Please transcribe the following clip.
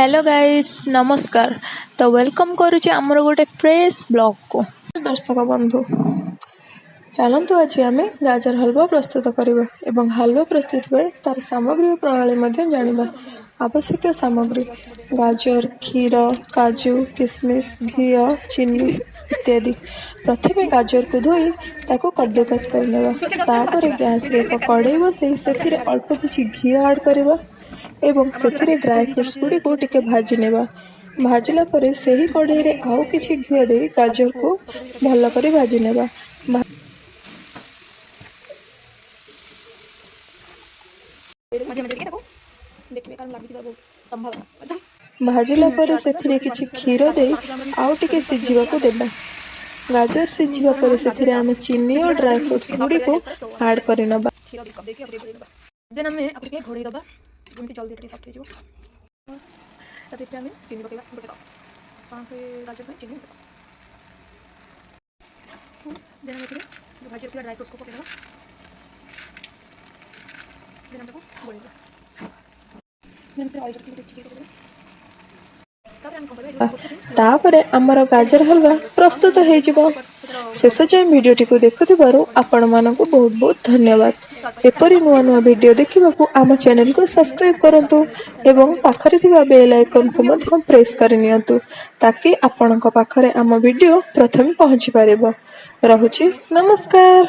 Hello guys नमस्कार। तो welcome करुचे आमर गोटे फ्रेश ब्लॉग को। दर्शक बंधु चलतु आज आम गाजर हलवा प्रस्तुत करवा एवं हलवा प्रस्तुत बेले तार सामग्री प्रणाली जानिबा। आवश्यक सामग्री गाजर क्षीर काजू किशमिश घी चीनी इत्यादि। प्रथमे गाजर को धोई ताको कद्दूकस करनेबा। तापर गैस रे एक कड़ाई बसई से अल्प किछि घी ऐड करबा एवं से ड्राई फ्रुट्स गुड़ी को टिके भाजी नेबा। भाजिला परे सही कड़ाई रे आउ किछि घी दे गाजर को भल कर भाजी नेबा। भाजिला परे सेथिरे किछि क्षीर दे आउ टिके सिझिबा को देबा। गाजर सिझिबा परे सेथिरे आमे चीनी और ड्राई फ्रुट्स गुड़ी को ऐड करि नबा। देन हमें आपके घोड़ी दबा जेमती जल्दी टिके सॉफ्ट हो जिवो। तते हमें चीनी पकेबा गोटे कप 5 गाजर में चीनी देन हमें जो भाजी रखिया ड्राई फ्रूट्स को पकेबा। देन हमको गोलेबा देन से ऑयल रखिए चिकन को तापरे आमर गाजर हलवा प्रस्तुत हो जिवो। शेष जाए वीडियोटी को देखुथिबारु आपण मानकु बहुत बहुत धन्यवाद। एपरी नुआ नुआ वीडियो देखिबाकु आम चैनल को सब्सक्राइब करंतु एवं पाखरे थिबा बेल आइकन को मध्य प्रेस करनियंतु ताकि आपणक पाखरे आम वीडियो प्रथम पहुंची पारिबो। रहुछि नमस्कार।